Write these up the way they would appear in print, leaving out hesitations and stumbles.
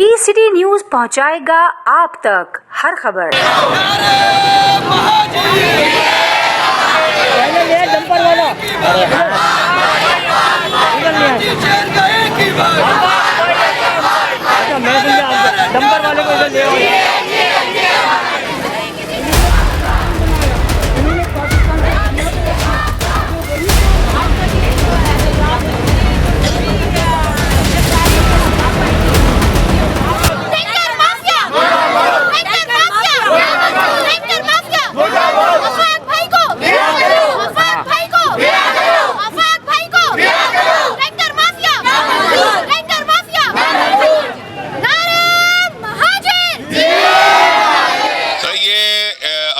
City news पहुंचाएगा आप तक हर खबर। डंपर वाले को इधर ले आओ।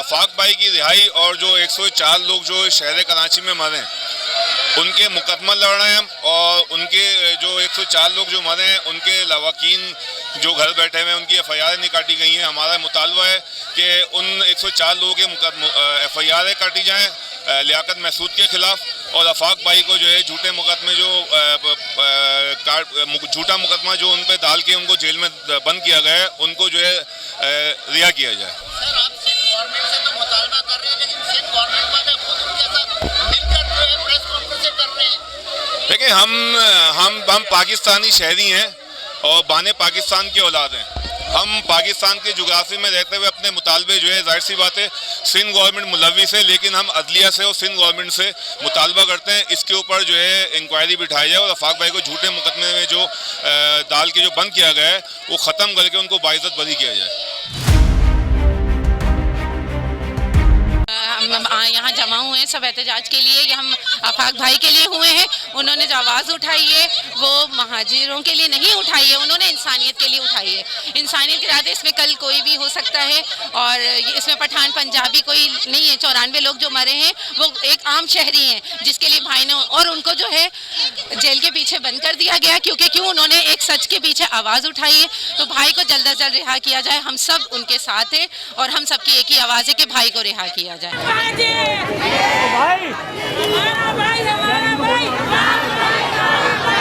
आफाक भाई की रिहाई और जो 104 लोग जो शहर कराची में मरे उनके मुकदमा लड़ रहे हैं और उनके जो 104 लोग जो मरे हैं उनके लवाकीन जो घर बैठे हुए हैं उनकी FIR नहीं काटी गई हैं। हमारा मुतालबा है कि उन 104 लोगों के FIR काटी जाएं लियाकत महसूद के खिलाफ और आफाक भाई को जो है झूठे मुकदमे जो झूठा मुकदमा जो उन पर डाल के उनको जेल में बंद किया गया है उनको जो है रिहा किया जाए। देखिए हम पाकिस्तानी शहरी हैं और बाने पाकिस्तान की औलाद हैं। हम पाकिस्तान के जुग्राफी में रहते हुए अपने मुतालबे जो है जाहिर सी बात है सिंध गवर्नमेंट मुलविस है, लेकिन हम अदलिया से और सिंध गवर्नमेंट से मुतालबा करते हैं इसके ऊपर जो है इंक्वायरी बिठाई जाए और आफाक भाई को झूठे मुकदमे में जो डाल के जो बंद किया गया है वो ख़त्म करके उनको बाइज्जत बरी किया जाए। हम यहाँ जमा हुए हैं सब एहतजाज के लिए, ये हम आफाक भाई के लिए हुए हैं। उन्होंने जो आवाज़ उठाई है वो महाजिरों के लिए नहीं उठाई है, उन्होंने इंसानियत के लिए उठाई है। इंसानियत के नाते इसमें कल कोई भी हो सकता है और इसमें पठान पंजाबी कोई नहीं है। 94 लोग जो मरे हैं वो एक आम शहरी हैं जिसके लिए भाई ने और उनको जो है जेल के पीछे बंद कर दिया गया क्योंकि उन्होंने एक सच के पीछे आवाज़ उठाई है। तो भाई को जल्द अज जल्द रिहा किया जाए, हम सब उनके साथ हैं और हम सबकी एक ही आवाज़ है कि भाई को रिहा किया जाए।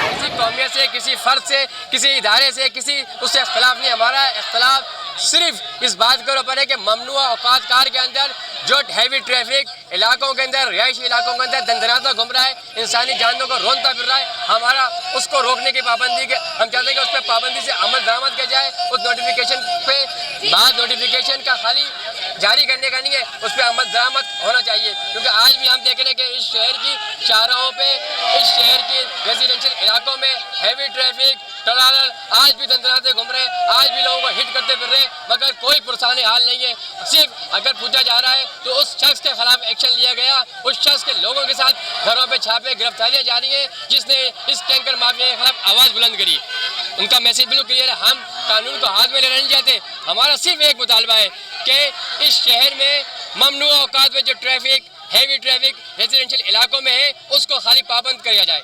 किसी कौमियत से, किसी फर्द से, किसी इदारे से, किसी उससे इख्तलाफ नहीं। हमारा इख्तलाफ सिर्फ इस बात के ऊपर है कि ममनुआ औकात कार के अंदर जो हैवी ट्रैफिक इलाकों के अंदर रिहायशी इलाकों के अंदर दंदनाता घूम रहा है, इंसानी जानों को रोनता फिर रहा है, हमारा उसको रोकने की पाबंदी के हम चाहते हैं कि उस पर पाबंदी से अमल दरामद किया जाए। उस नोटिफिकेशन पे बाद नोटिफिकेशन का खाली जारी करने का नहीं है, उस पर अमल दरामद होना चाहिए क्योंकि आज भी हम देख रहे हैं कि इस शहर की शाहराहों पे, इस शहर की रेजिडेंशियल इलाकों में हैवी ट्रैफिक आज भी दंदनाते घूम रहे हैं, आज भी लोगों को हिट करते फिर रहे हैं, मगर कोई पुरसाने हाल नहीं है। सिर्फ अगर पूछा जा रहा है तो उस शख्स के खिलाफ एक्शन लिया गया, उस शख्स के लोगों के साथ घरों पे छापे गिरफ्तारियां जारी हैं जिसने इस टैंकर माफिया के खिलाफ आवाज़ बुलंद करी। उनका मैसेज बिल्कुल क्लियर है, हम कानून को हाथ में लेना नहीं चाहते। हमारा सिर्फ एक मुतालबा है कि इस शहर में ममनुआ औकात में जो ट्रैफिक हैवी ट्रैफिक रेजिडेंशियल इलाकों में है उसको खाली पाबंद किया जाए।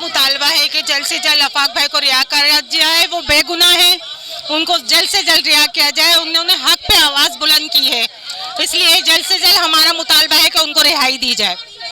मुतालबा है कि जल्द से जल्द आफाक भाई को रिहा किया जाए, वो बेगुनाह है, उनको जल्द से जल्द रिहा किया जाए। उन्होंने हक पे आवाज़ बुलंद की है, इसलिए जल्द से जल्द हमारा मुतालबा है कि उनको रिहाई दी जाए।